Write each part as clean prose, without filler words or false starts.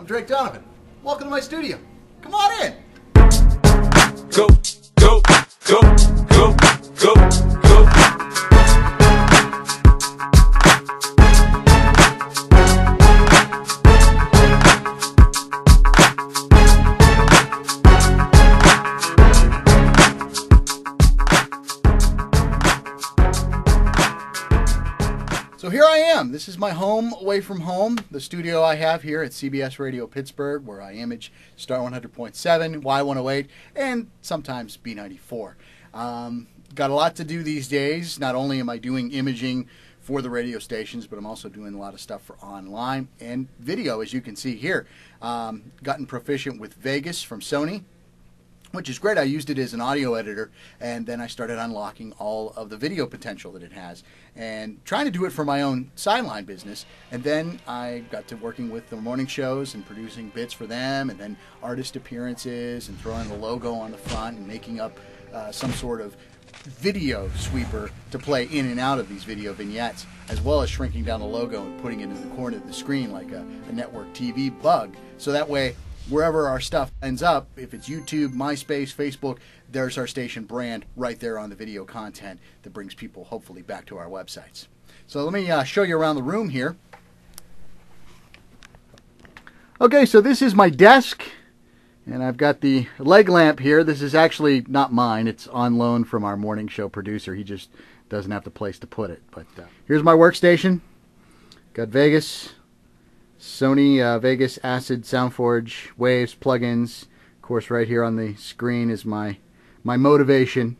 I'm Drake Donovan. Welcome to my studio. Come on in. Go, go, go, go, go, go. So here I am. This is my home away from home, the studio I have here at CBS Radio Pittsburgh, where I image Star 100.7, Y108, and sometimes B94. Got a lot to do these days. Not only am I doing imaging for the radio stations, but I'm also doing a lot of stuff for online and video, as you can see here. Gotten proficient with Vegas from Sony, which is great. I used it as an audio editor, and then I started unlocking all of the video potential that it has and trying to do it for my own sideline business. And then I got to working with the morning shows and producing bits for them, and then artist appearances and throwing the logo on the front and making up some sort of video sweeper to play in and out of these video vignettes, as well as shrinking down the logo and putting it in the corner of the screen like a network TV bug. So that way, wherever our stuff ends up, if it's YouTube, MySpace, Facebook, there's our station brand right there on the video content that brings people hopefully back to our websites. So let me show you around the room here. Okay, so this is my desk, and I've got the leg lamp here. This is actually not mine. It's on loan from our morning show producer. He just doesn't have the place to put it. But here's my workstation. Got Vegas. Sony Vegas Acid Soundforge Waves plugins. Of course, right here on the screen is my motivation.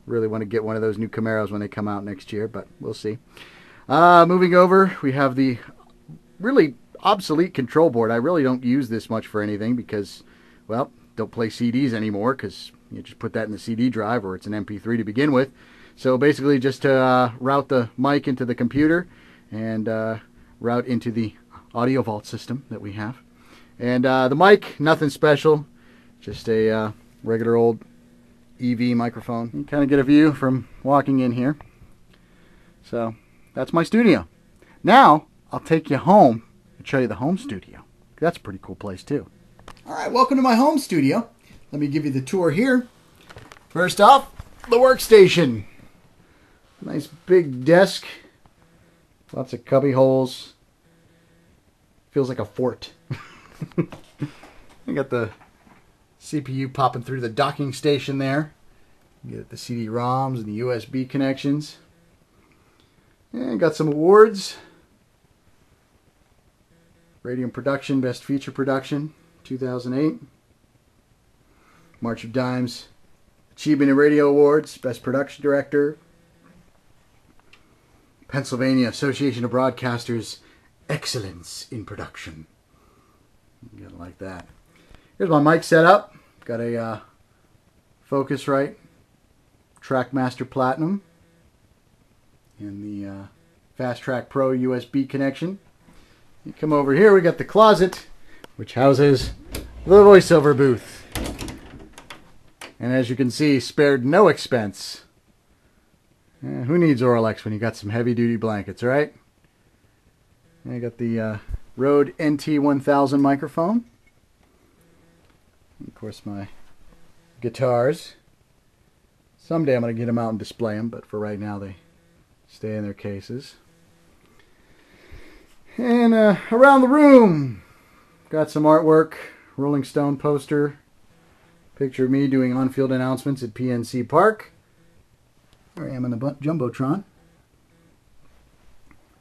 Really want to get one of those new Camaros when they come out next year, but we'll see. Moving over, we have the really obsolete control board. I really don't use this much for anything because, well, don't play CDs anymore because you just put that in the CD drive or it's an MP3 to begin with. So basically just to route the mic into the computer and route into the audio vault system that we have. And the mic, nothing special, just a regular old EV microphone. You can kind of get a view from walking in here. So that's my studio. Now I'll take you home and show you the home studio. That's a pretty cool place too. All right, welcome to my home studio. Let me give you the tour here. First off, the workstation. Nice big desk. Lots of cubby holes. Feels like a fort. I got the CPU popping through the docking station there. You get the CD-ROMs and the USB connections. And got some awards. Radio and Production, Best Feature Production, 2008. March of Dimes Achievement in Radio Awards, Best Production Director. Pennsylvania Association of Broadcasters, Excellence in Production. You gotta like that. Here's my mic setup. Got a Focusrite Trackmaster Platinum and the Fast Track Pro USB connection. You come over here, we got the closet, which houses the voiceover booth. And as you can see, spared no expense. Who needs Oralex when you got some heavy-duty blankets, right? I got the Rode NT1000 microphone. And of course, my guitars. Someday I'm going to get them out and display them, but for right now they stay in their cases. And around the room, got some artwork, Rolling Stone poster, picture of me doing on-field announcements at PNC Park. There I am in the Jumbotron.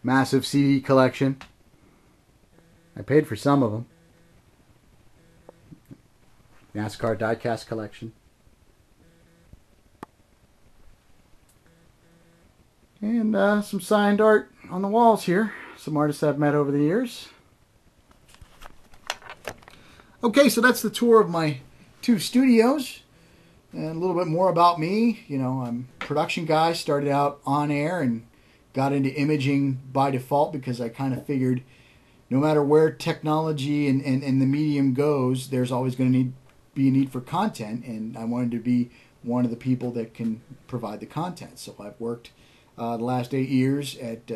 Massive CD collection. I paid for some of them. NASCAR diecast collection. And some signed art on the walls here. Some artists I've met over the years. Okay, so that's the tour of my two studios. And a little bit more about me. You know, I'm a production guy, started out on air and got into imaging by default because I kind of figured no matter where technology and the medium goes, there's always going to be a need for content, and I wanted to be one of the people that can provide the content. So I've worked the last 8 years at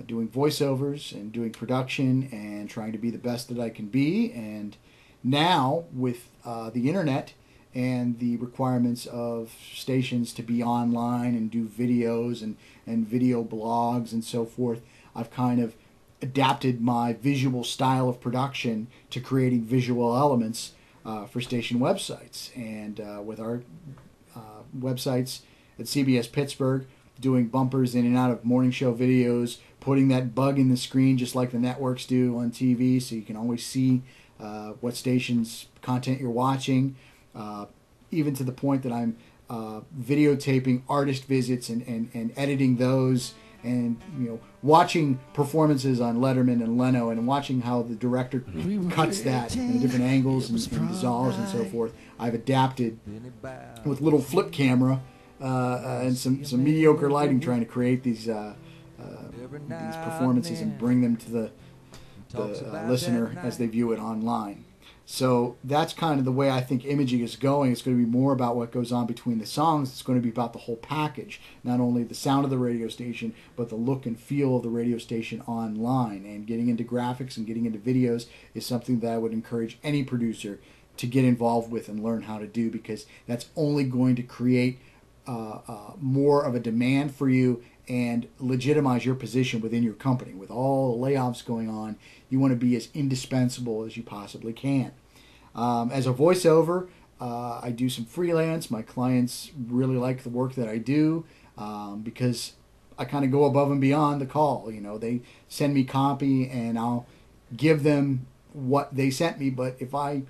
doing voiceovers and doing production and trying to be the best that I can be. And now with the internet and the requirements of stations to be online and do videos and video blogs and so forth, I've kind of adapted my visual style of production to creating visual elements for station websites. And with our websites at CBS Pittsburgh, doing bumpers in and out of morning show videos, putting that bug in the screen just like the networks do on TV, so you can always see what station's content you're watching, even to the point that I'm videotaping artist visits and editing those, and watching performances on Letterman and Leno, and watching how the director cuts that in different angles and dissolves and so forth. I've adapted with little flip camera and some mediocre lighting, trying to create these performances and bring them to the listener as they view it online. So that's kind of the way I think imaging is going. It's going to be more about what goes on between the songs. It's going to be about the whole package, not only the sound of the radio station, but the look and feel of the radio station online. And getting into graphics and getting into videos is something that I would encourage any producer to get involved with and learn how to do, because that's only going to create more of a demand for you and legitimize your position within your company. With all the layoffs going on, you want to be as indispensable as you possibly can. As a voiceover, I do some freelance. My clients really like the work that I do because I kind of go above and beyond the call. They send me copy and I'll give them what they sent me, but if I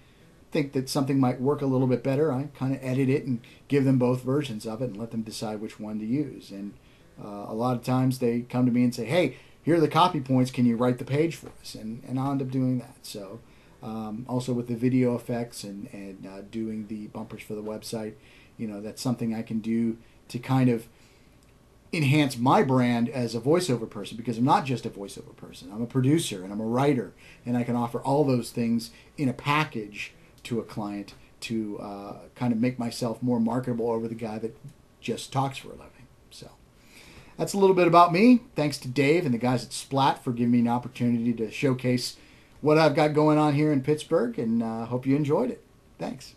think that something might work a little bit better, I kind of edit it and give them both versions of it and let them decide which one to use. And a lot of times they come to me and say, hey, here are the copy points, can you write the page for us? And I'll end up doing that. So also with the video effects and doing the bumpers for the website, that's something I can do to kind of enhance my brand as a voiceover person, because I'm not just a voiceover person. I'm a producer and I'm a writer, and I can offer all those things in a package to a client to kind of make myself more marketable over the guy that just talks for a living. So that's a little bit about me. Thanks to Dave and the guys at Splat for giving me an opportunity to showcase what I've got going on here in Pittsburgh, and hope you enjoyed it. Thanks.